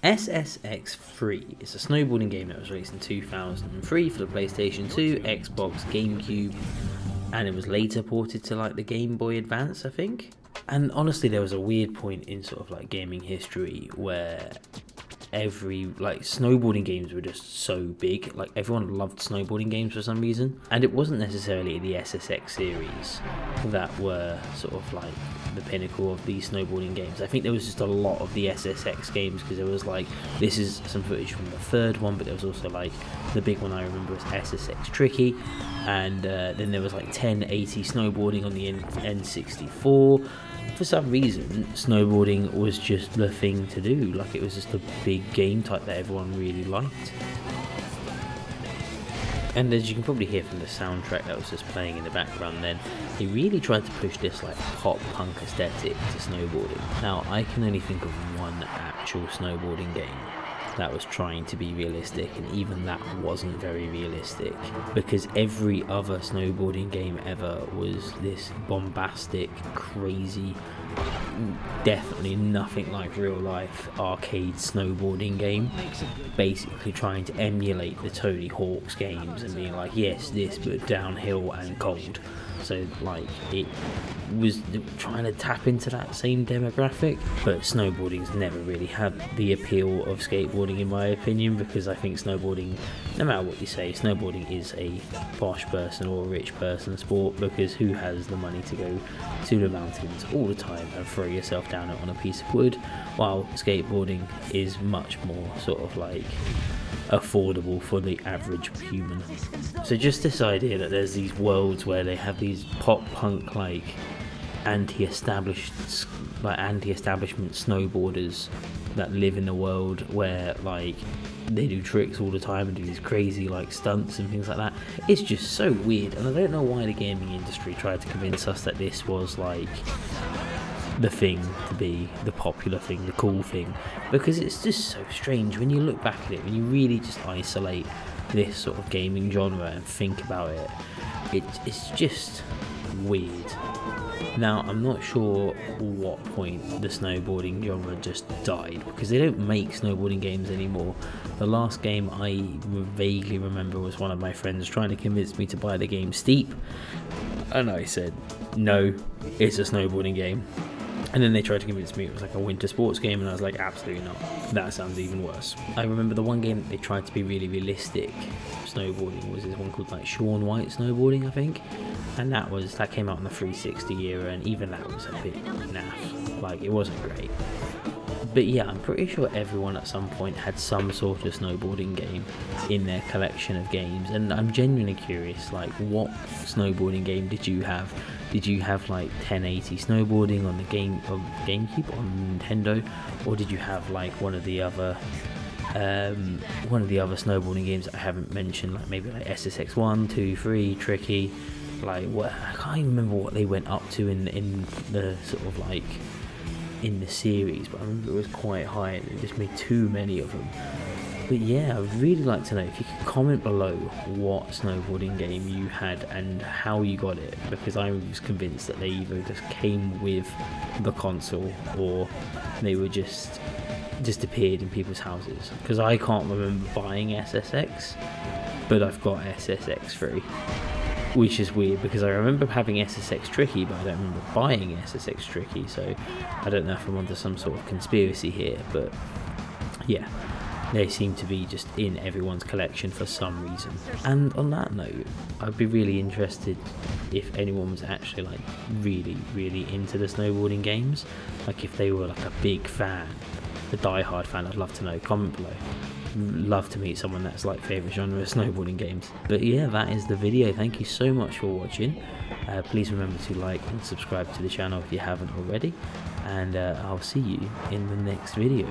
SSX3 is a snowboarding game that was released in 2003 for the PlayStation 2, Xbox, GameCube, and it was later ported to like the Game Boy Advance, I think. And honestly, there was a weird point in sort of like gaming history where snowboarding games were just so big. Like everyone loved snowboarding games for some reason, and it wasn't necessarily the SSX series that were sort of like the pinnacle of these snowboarding games. I think there was just a lot of the SSX games, because there was like, this is some footage from the third one, but there was also like the big one I remember was SSX Tricky, and then there was like 1080 snowboarding on the N64. For some reason, snowboarding was just the thing to do. Like, it was just a big game type that everyone really liked. And as you can probably hear from the soundtrack that was just playing in the background then, they really tried to push this like pop punk aesthetic to snowboarding. Now, I can only think of one actual snowboarding game that was trying to be realistic, and even that wasn't very realistic, because every other snowboarding game ever was this bombastic, crazy, definitely nothing like real life arcade snowboarding game, basically trying to emulate the Tony Hawk's games and being like, yes, this, but downhill and cold. So like, it was trying to tap into that same demographic, but snowboarding's never really had the appeal of skateboarding in my opinion, because I think snowboarding, no matter what you say, snowboarding is a posh person or a rich person sport, because who has the money to go to the mountains all the time and throw yourself down it on a piece of wood, while skateboarding is much more sort of like affordable for the average human. So just this idea that there's these worlds where they have these pop punk like anti-establishment snowboarders that live in a world where like they do tricks all the time and do these crazy like stunts and things like that, it's just so weird. And I don't know why the gaming industry tried to convince us that this was like the thing to be, the popular thing, the cool thing, because it's just so strange when you look back at it, when you really just isolate this sort of gaming genre and think about it, it's just weird. Now, I'm not sure what point the snowboarding genre just died, because they don't make snowboarding games anymore. The last game I vaguely remember was one of my friends trying to convince me to buy the game Steep, and I said, no, it's a snowboarding game. And then they tried to convince me it was like a winter sports game, and I was like, absolutely not. That sounds even worse. I remember the one game that they tried to be really realistic snowboarding was this one called like Shaun White Snowboarding, I think. And that came out in the 360 era, and even that was a bit naff. Like, it wasn't great. But yeah, I'm pretty sure everyone at some point had some sort of snowboarding game in their collection of games, and I'm genuinely curious, like, what snowboarding game did you have? Did you have like 1080 snowboarding on the GameCube, on Nintendo, or did you have like one of the other snowboarding games that I haven't mentioned, like maybe like SSX1, 2, 3, Tricky, like what, I can't even remember what they went up to in the sort of like in the series, but I remember it was quite high and they just made too many of them. But yeah, I'd really like to know if you could comment below what snowboarding game you had and how you got it, because I was convinced that they either just came with the console or they were just appeared in people's houses, because I can't remember buying SSX, but I've got SSX3, which is weird because I remember having SSX Tricky, but I don't remember buying SSX Tricky, so I don't know if I'm onto some sort of conspiracy here, but yeah, they seem to be just in everyone's collection for some reason. And on that note, I'd be really interested if anyone was actually like really, really into the snowboarding games, like if they were like a big fan, a die-hard fan. I'd love to know, comment below. Love to meet someone that's like favourite genre of snowboarding games. But yeah, that is the video. Thank you so much for watching. Please remember to like and subscribe to the channel if you haven't already, and I'll see you in the next video.